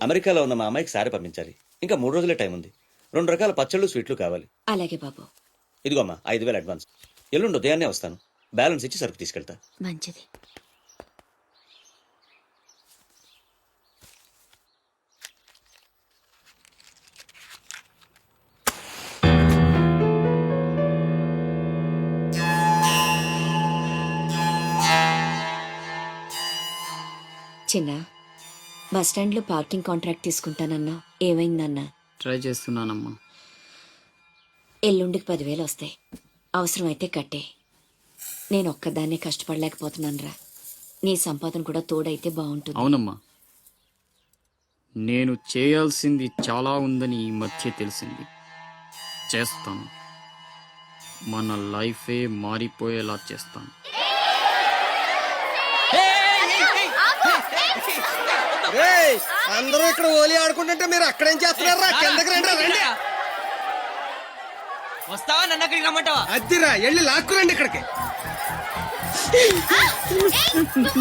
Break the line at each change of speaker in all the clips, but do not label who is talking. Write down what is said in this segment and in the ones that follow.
అమెరికాలో ఉన్న మా అమ్మాయికి సారి పంపించాలి. ఇంకా 3 రోజులే టైం ఉంది. 2 రకాల పచ్చళ్ళు స్వీట్లు కావాలి.
అలాగే బాబు.
ఇదిగో అమ్మా 5,000 అడ్వాన్స్. ఎల్లుండి ఉదయాన్నే వస్తాను. బ్యాలెన్స్ ఇచ్చి సరుకు తీసుకెళ్తా.
మంచిది. చిన్న బస్ స్టాండ్లో పార్కింగ్ కాంట్రాక్ట్ తీసుకుంటానన్నా ఏమైందన్నా?
ట్రై చేస్తున్నానమ్మా.
ఎల్లుండికి 10,000 వస్తాయి. అవసరమైతే కట్టే. నేను ఒక్కదాన్నే కష్టపడలేకపోతున్నానురా. నీ సంపాదన కూడా తోడైతే బాగుంటుంది.
అవునమ్మా, నేను చేయాల్సింది చాలా ఉందని ఈ మధ్య తెలిసింది. చేస్తాను. మన లైఫే మారిపోయేలా చేస్తాను.
అందరూ ఇక్కడ ఓలి ఆడుకుంటుంటే మీరు అక్కడేం చేస్తున్నారా? కిందకి రండి. రండి.
వస్తావా? నన్ను అక్కడికి రమ్మంటావా?
అద్దిరా వెళ్ళి లాక్కురండి ఇక్కడికి.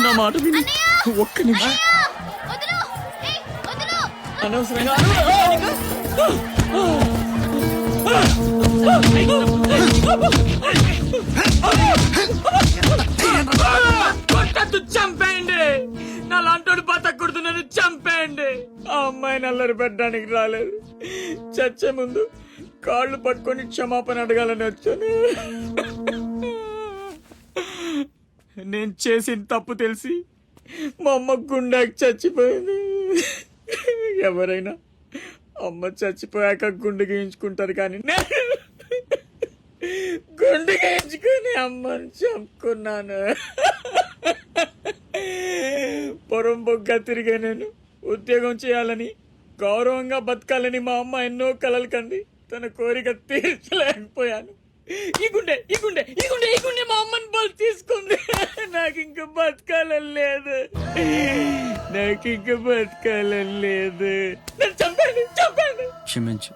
నా మాట విని ఒక్క నిమిషం. అనవసరంగా కొట్టద్దు, చంపేయండి. నా లాంటోడు బతకూడదు, నన్ను చంపేయండి. ఆ అమ్మాయి నల్లరి పెట్టడానికి రాలేదు. చచ్చే ముందు కాళ్ళు పట్టుకొని క్షమాపణ అడగాలని వచ్చాను. నేను చేసిన తప్పు తెలిసి మా అమ్మ గుండెకి చచ్చిపోయింది. ఎవరైనా అమ్మ చచ్చిపోయాక గుండె గీయించుకుంటారు, కానీ గుండె గీయించుకుని అమ్మని చంపుకున్నాను. పొరం బొగ్గా తిరిగా నేను. ఉద్యోగం చేయాలని, గౌరవంగా బతకాలని మా అమ్మ ఎన్నో కలలు కంది. తన కోరిక తీర్చలేకపోయాను. ఈ గుండె మా అమ్మని బలి తీసుకుంది. నాకు ఇంకా బతకాలని లేదు. చంపండి.
క్షమించు,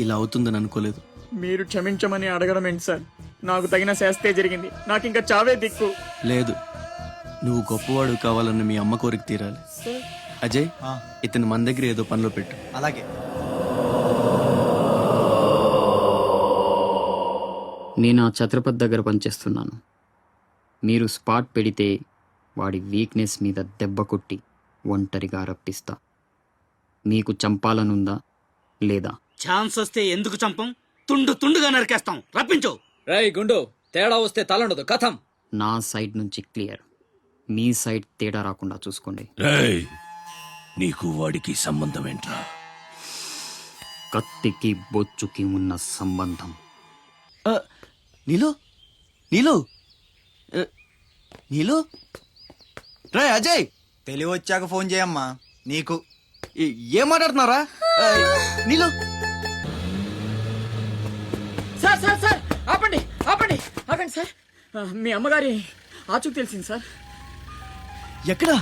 ఇలా అవుతుందని అనుకోలేదు.
మీరు క్షమించమని అడగడం ఏంటి సార్? నాకు తగిన శాస్తే జరిగింది. నాకు ఇంకా చావే దిక్కు
లేదు. నువ్వు గొప్పవాడు కావాలన్న మీ అమ్మ కోరిక తీరాలి. అజయ్, ఇతను మన దగ్గర ఏదో పనిలో పెట్టు.
అలాగే.
నేను ఆ ఛత్రపతి దగ్గర పనిచేస్తున్నాను. మీరు స్పాట్ పెడితే వాడి వీక్నెస్ మీద దెబ్బ కొట్టి ఒంటరిగా రప్పిస్తా. మీకు చంపాలనుందా లేదా?
ఛాన్స్ వస్తే ఎందుకు చంపం? తుండుగా నరికేస్తాం. రప్పించు.
రేయ్ గుండు, తేడా వస్తే తలండదు. కథం.
నా సైడ్ నుంచి క్లియర్. మీ సైడ్ తేడా రాకుండా చూసుకోండి.
రేయ్, నీకు వాడికి సంబంధం ఏంట్రా?
కత్తికి బొచ్చుకి ఉన్న సంబంధం.
నీలు రే అజయ్,
తెలివి వచ్చాక ఫోన్ చేయమ్మా. నీకు
ఏం మాట్లాడుతున్నారా? నీలు
సార్ ఆపండి సార్. మీ అమ్మగారి ఆచూకు తెలిసింది సార్.
ఎక్కడా?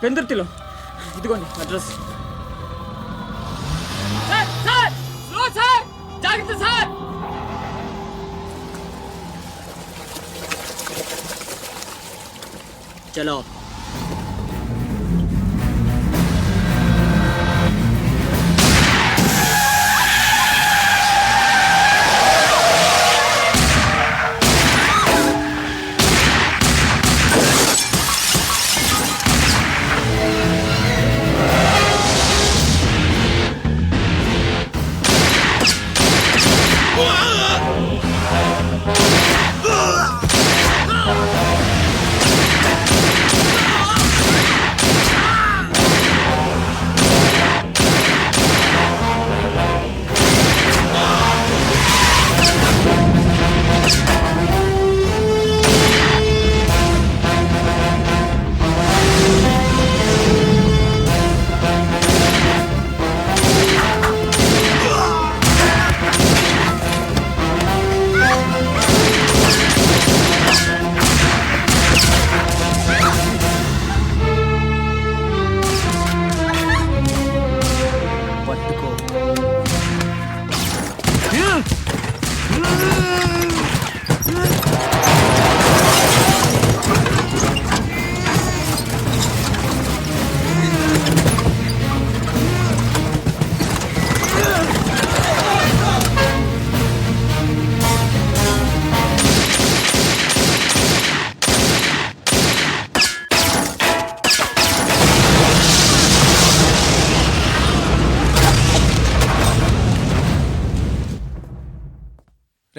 పెందుర్తిలో. ఇదిగోండి అడ్రస్. జాగ్రత్త సార్. చలో.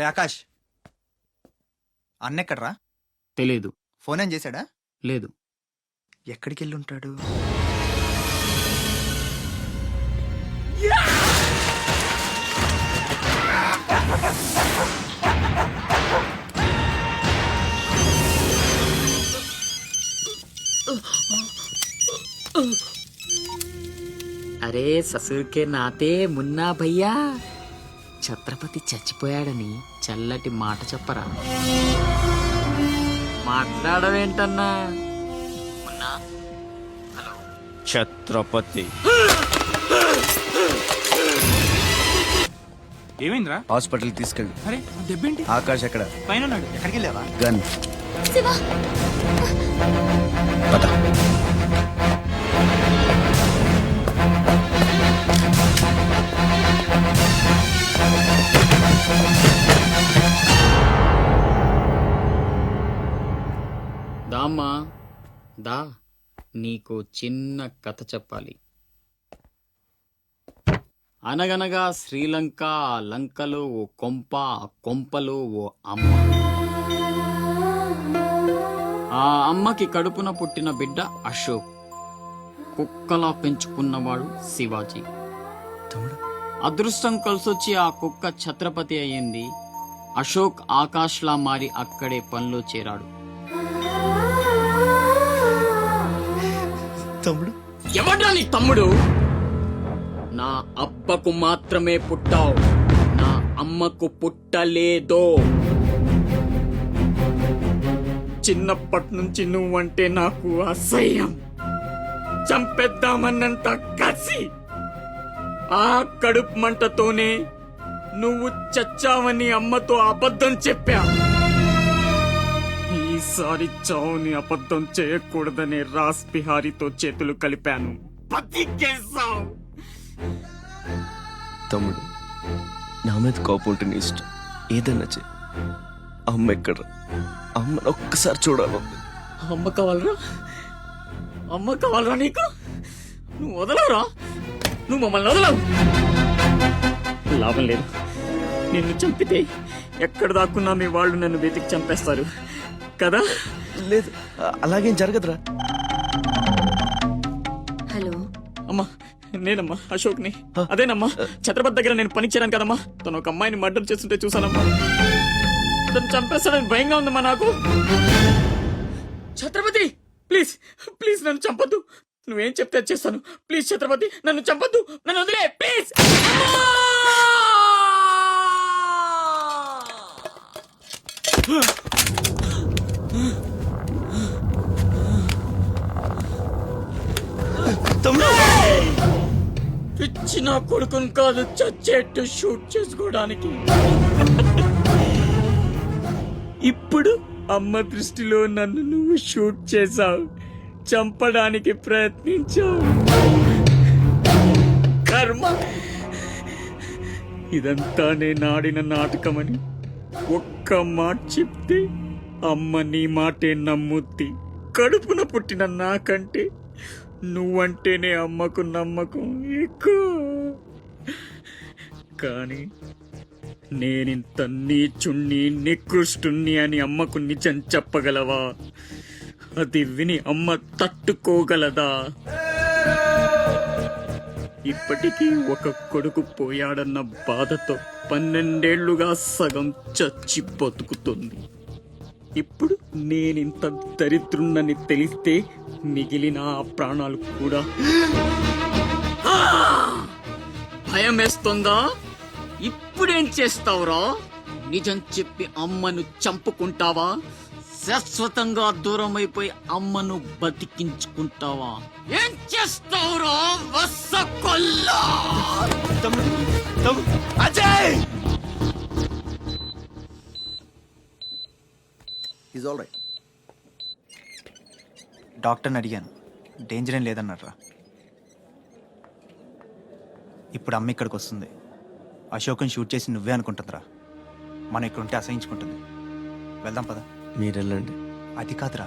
రే ఆకాష్, అన్నెక్కడ్రా?
తెలీదు.
ఫోన్ ఏం చేశాడా?
లేదు.
ఎక్కడికి వెళ్ళి ఉంటాడు?
అరే ససుర్కే నాతే మున్నా భయ్యా, ఛత్రపతి చచ్చిపోయాడని చల్లటి మాట చెప్పరా. మాట్లాడవేంటన్నా? మున్నా, హలో.
ఛత్రపతి
ఏమైందిరా?
హాస్పిటల్ తీసుకెళ్ళి.
అరే దెబ్బేంటి?
ఆకాష్ ఎక్కడ?
పైన ఉన్నాడు.
ఎక్కడికి వెళ్ళావా?
గన్.
శివ,
పద.
దామ్మా దా, నీకు చిన్న కథ చెప్పాలి. అనగనగా శ్రీలంక, ఆ లంకలో ఓ కొంప, ఆ కొంపలో ఓ అమ్మ. ఆ అమ్మకి కడుపున పుట్టిన బిడ్డ అశోక్, కుక్కలా పెంచుకున్నవాడు శివాజీ. అదృష్టం కలిసొచ్చి ఆ కుక్క ఛత్రపతి అయ్యింది. అశోక్ ఆకాష్లా మారి అక్కడే పనిలో చేరాడు.
తమ్ముడు
ఎవడ్రా నీ తమ్ముడు? నా అబ్బకు మాత్రమే పుట్టావు, నా అమ్మకు పుట్టలేదో. చిన్నప్పటి నుంచి నువ్వంటే నాకు అసహ్యం, చంపేద్దామన్నంత కసి. ఆ కడుపు మంటతోనే నువ్వు చచ్చావని అమ్మతో అబద్ధం చెప్పా. ఈసారి చావుని అబద్ధం చేయకూడదనే రాస్ బిహారీతో చేతులు కలిపాను. బతికేశావు.
తమ్ముడు, నా మీద కోపం ఉంటే నీ ఇష్టం, ఏదన్నా చెయ్యి. అమ్మ ఎక్కడ? అమ్మను ఒక్కసారి చూడాలంది.
అమ్మ కావాలరా? అమ్మ కావాలరా నీకు? నువ్వు వదలవురా, నువ్వు మమ్మల్ని వదలవు. లాభం లేదు, నిన్ను చంపితే ఎక్కడ దాక్కున్నా మీ వాళ్ళు నన్ను వెతికి చంపేస్తారు కదా.
లేదు, అలాగేం జరగదురా.
హలో.
అమ్మా, నేనమ్మా అశోక్ని. అదేనమ్మా, ఛత్రపతి దగ్గర నేను పని చేయను కదమ్మా. తను ఒక అమ్మాయిని మర్డర్ చేస్తుంటే చూసానమ్మా. తను చంపేస్తాడని భయంగా ఉందమ్మా నాకు. ఛత్రపతి, ప్లీజ్ ప్లీజ్ నన్ను చంపొద్దు. నువ్వేం చెప్తే చేస్తాను. ప్లీజ్ ఛత్రపతి, నన్ను చంపొద్దు, నన్ను వదిలే ప్లీజ్. పిచ్చి నా కొడుకుని కాదు, చచ్చేట్టు షూట్ చేసుకోవడానికి. ఇప్పుడు అమ్మ దృష్టిలో నన్ను నువ్వు షూట్ చేశావు, చంపడానికి ప్రయత్నించావు. కర్మ. ఇదంతా నేను ఆడిన నాటకమని ఒక్క మాట చెప్తే అమ్మ నీ మాటే నమ్ముద్ది. కడుపున పుట్టిన నాకంటే నువ్వంటేనే అమ్మకు నమ్మకం ఎక్కువ. కానీ నేనింత నీచుణ్ణి, నికృష్టుణ్ణి అని అమ్మకు నిజం చెప్పగలవా? అది విని అమ్మ తట్టుకోగలదా? ఇప్పటికీ ఒక కొడుకు పోయాడన్న బాధతో 12 ఏళ్లుగా సగం చచ్చి బతుకుతుంది. ఇప్పుడు నేనింత దరిద్రున్నని తెలిస్తే మిగిలిన ఆ ప్రాణాలు కూడా భయం వేస్తుందా? ఇప్పుడేం చేస్తావురా? నిజం చెప్పి అమ్మను చంపుకుంటావా? శాశ్వతంగా దూరం అయిపోయి అమ్మను బతికించుకుంటావా? ఏం చేస్తావురా వసకొల్లా?
అజయ్!
Is all right. డాక్టర్ని అడిగాను, డేంజర్ ఏం లేదన్నారా. ఇప్పుడు అమ్మ ఇక్కడికి వస్తుంది. అశోక్ని షూట్ చేసి నువ్వే అనుకుంటుందిరా. మనం ఇక్కడ ఉంటే అసహించుకుంటుంది. వెళ్దాం పద.
మీరు వెళ్ళండి.
అది కాదురా,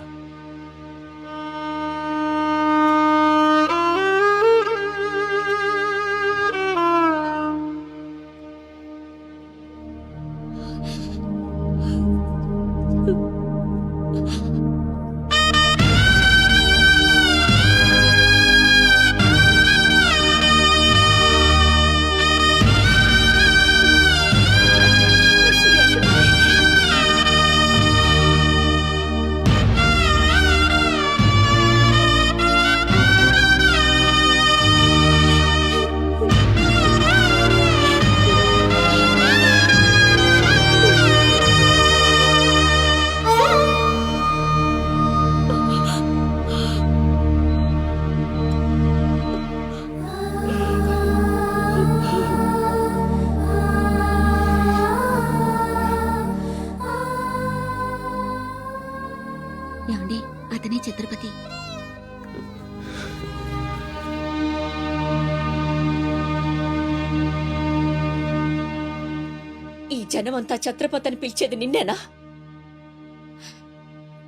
జనమంతా ఛత్రపతి అని పిలిచేది నిన్నేనా?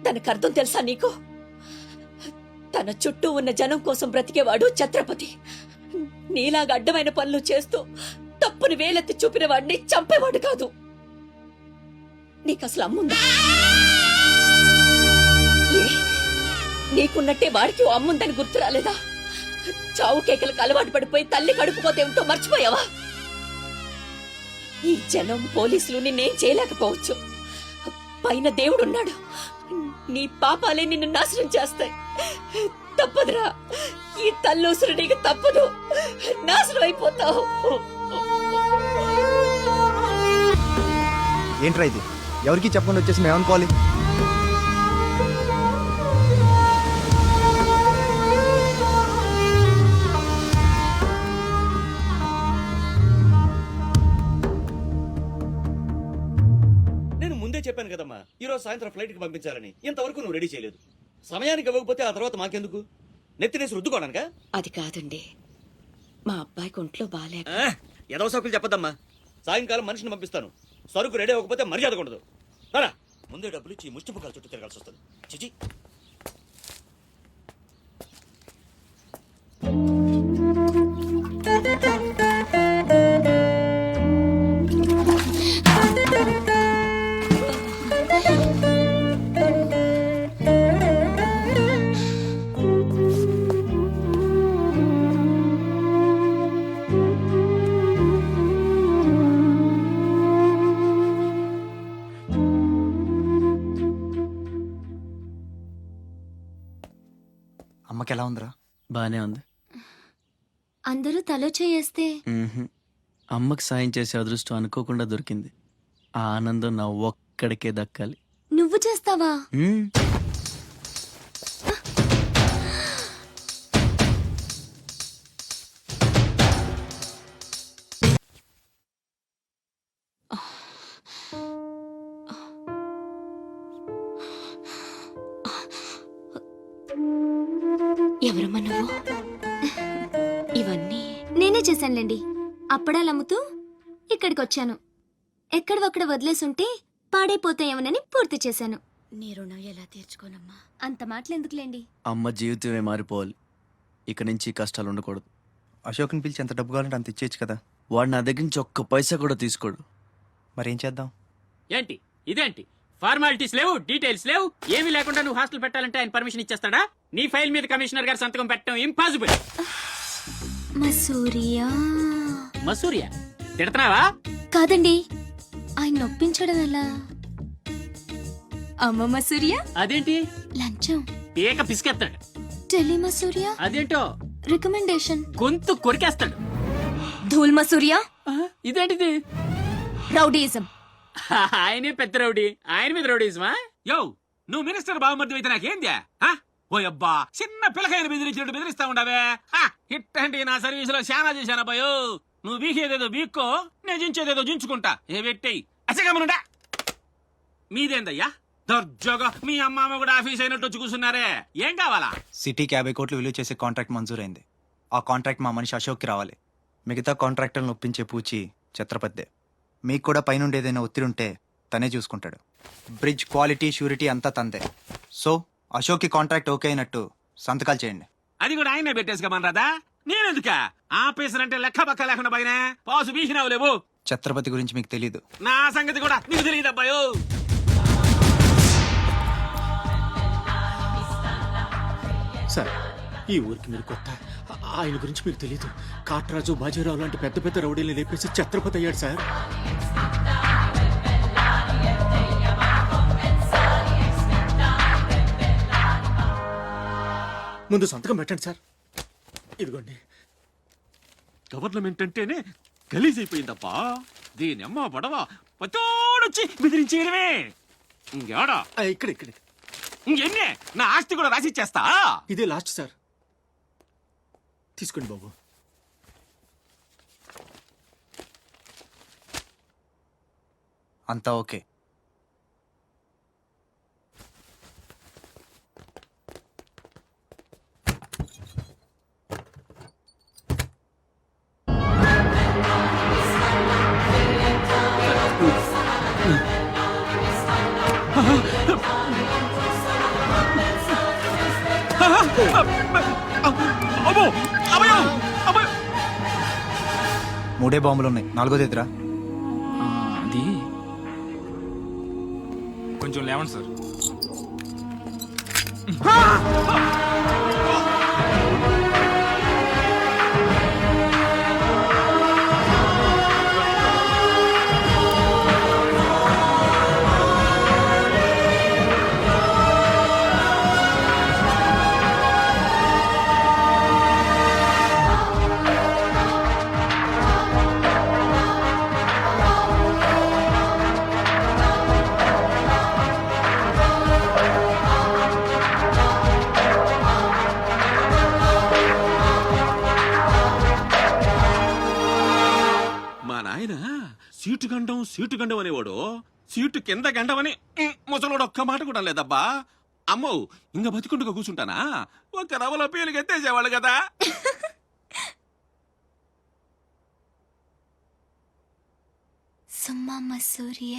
దానికి అర్థం తెలుసా నీకు? తన చుట్టూ ఉన్న జనం కోసం బ్రతికేవాడు ఛత్రపతి. నీలాగా అడ్డమైన పనులు చేస్తూ తప్పుని వేలెత్తి చూపిన వాడిని చంపేవాడు కాదు. నీకసలు అమ్ముందా? ఏ? నీకున్నట్టే వాడికి ఓ అమ్ముందని గుర్తు రాలేదా? చావు కేకలకు అలవాటు పడిపోయి తల్లి కడుపుకోతే ఉంటో మర్చిపోయావా? ఈ జనం పోలీసులు నిన్నేం చేయలేకపోవచ్చు. పైన దేవుడున్నాడు. నీ పాపాలే నిన్ను నాశనం చేస్తాయి. తప్పదురా, ఈ తల్లూసురు నీకు తప్పదు. నాశనం అయిపోతావు.
ఏంట్రా ఇది? ఎవరికి చెప్పకుండా వచ్చేసి మేమనుకోవాలి?
నేను ముందే చెప్పాను కదమ్మా, ఈ రోజు సాయంత్రం ఫ్లైట్ కి పంపించాలని. ఇంతవరకు నువ్వు రెడీ చేయలేదు. సమయానికి ఇవ్వకపోతే ఆ తర్వాత మాకెందుకు? నెత్తినేసి రుద్దుకోవడానికా?
అది కాదండి, మా అబ్బాయికి ఒంట్లో బాగాలేక.
ఏదో సరుకులు చెప్పదమ్మా. సాయంకాలం మనిషిని పంపిస్తాను. సరుకు రెడీ అవ్వకపోతే మర్యాద ఉండదు. రారా, ముందే డబ్బులు ఇచ్చి ముష్టి పుకాల చుట్టూ తిరగాల్సి వస్తుంది. చిచి.
అమ్మకి ఎలా ఉందిరా?
బానే ఉంది.
అందరూ తలో చేయేస్తే
మ్మ్హ్మ్. అమ్మకి సాయం చేసే అదృష్టం అనుకోకుండా దొరికింది. ఆ ఆనందం నా ఒక్కడికే దక్కాలి.
నువ్వు చేస్తావా?
మ్మ్.
ఎవరమ్మా నువ్వు? ఇవన్నీ
నేనే చేశానులేండి. అప్పడాలు అమ్ముతూ ఇక్కడికి వచ్చాను. ఎక్కడొక్కడ వదిలేసుంటే పాడైపోతాయేమోనని పూర్తి చేశాను.
నీ రుణం ఎలా తీర్చుకోనమ్మా?
అంత మాటలు ఎందుకులేండి.
అమ్మ జీవితమే మారిపోవాలి. ఇక నుంచి కష్టాలు ఉండకూడదు.
అశోక్ని పిలిచి ఎంత డబ్బు కావాలంటే అంత ఇచ్చేయచ్చు కదా.
వాడు నా దగ్గర నుంచి ఒక్క పైసా కూడా తీసుకోడు.
మరేం చేద్దాం?
ఏంటి ఇదేంటి? ఫార్మాలిటీస్ లేవు, డీటెయిల్స్ లేవు, ఏమీ లేకుండా నువ్వు హాస్టల్ పెట్టాలంటే ఆయన పర్మిషన్ ఇచ్చేస్తాడా? నీ ఫైల్ మీద కమిషనర్ గారు సంతకం పెట్టడం ఇంపాసిబుల్.
మసూరియా
మసూరియా తిడతావా?
కాదండి, ఆయన నొప్పించడం ఎలా? అమ్మ మసూరియా
అదేంటి?
లంచం.
ఏక పిసికేస్తాడు.
టెలి మసూరియా
అదేంటో
రికమెండేషన్.
గొంతు కొరికేస్తాడు.
ధూల్ మసూరియా
ఇదేంటిది?
రౌడీయిజం.
ఆయనే పెద్ద రౌడీ, ఆయన మీద రౌడీజమా?
యో, నువ్వు మినిస్టర్ బావమర్ది అయితే నాకేంద్యా? ఓ అబ్బా, చిన్న పిల్లకాయన బెదిరించినట్టు బెదిరిస్తా ఉండవే. ఇట్టండి నా సర్వీస్ లో శానా చేశాను అబ్బాయో. నువ్వు బీకేదేదో బీక్కో, నేను జించేదేదో జించుకుంటా. ఏ పెట్టేయి అసగమనుండా. మీదేందయ్యా దర్జోగా మీ అమ్మ కూడా ఆఫీస్ అయినట్టు వచ్చి కూర్చున్నారే? ఏం కావాలా?
సిటీకి 50 కోట్లు విలువ చేసే కాంట్రాక్ట్ మంజూరైంది. ఆ కాంట్రాక్ట్ మా మనిషి అశోక్కి రావాలి. మిగతా కాంట్రాక్టర్లను ఒప్పించే పూచి ఛత్రపతిదే. మీకు కూడా పైనుండి ఏదైనా ఒత్తిడి ఉంటే తనే చూసుకుంటాడు. బ్రిడ్జ్ క్వాలిటీ షూరిటీ అంతా తందే. సో అశోక్కి కాంట్రాక్ట్ ఓకే అయినట్టు సంతకాలు చేయండి.
అది కూడా ఆయనే పెట్టేసుకోమనరాదా? నేనెందుక? ఆఫీసర్ అంటే లెక్క పక్క లేకుండా పైన పాసు బీసినావు లేవు.
ఛత్రపతి గురించి మీకు తెలీదు.
నా సంగతి కూడా నీకు తెలియదు అబ్బాయో.
సార్, ఈ ఊరికి మీరు కొత్త. ఆయన గురించి మీకు తెలియదు. కాట్రాజు, బాజీరావు లాంటి పెద్ద పెద్ద రౌడీలు లేపేసి ఛత్రపతి అయ్యాడు సార్. ముందు సంతకం పెట్టండి సార్. ఇదిగోండి.
గవర్నమెంట్ అంటేనే గలీజ్ అయిపోయిందబ్బా. దీని అమ్మ పడవ పతోడొచ్చి బెదిరించేయడమే. ఇంకేడా
ఇక్కడ ఇక్కడ
ఇంకెన్నే నా ఆస్తి కూడా రాసిచ్చేస్తా.
ఇదే లాస్ట్ సార్. తీసుకోండి బాబు.
అంతా ఓకే.
అమ్మో అమ్మయ్యో అమ్మయ్యో
3 బాంబులు ఉన్నాయి, 4ది ఎదురా.
అది
కొంచెం లేవండి సార్. మా నాయన సీటు గండం అనేవాడు సీటు కింద గండమని ముసలోడు ఒక్క మాట కూడా లేదబ్బా. అమ్మో ఇంకా బతికుండగా కూర్చుంటానా? ఒక్క రవలో పీలికి ఎత్తేసేవాళ్ళు కదా.
సుమ్మమ్మ సూర్య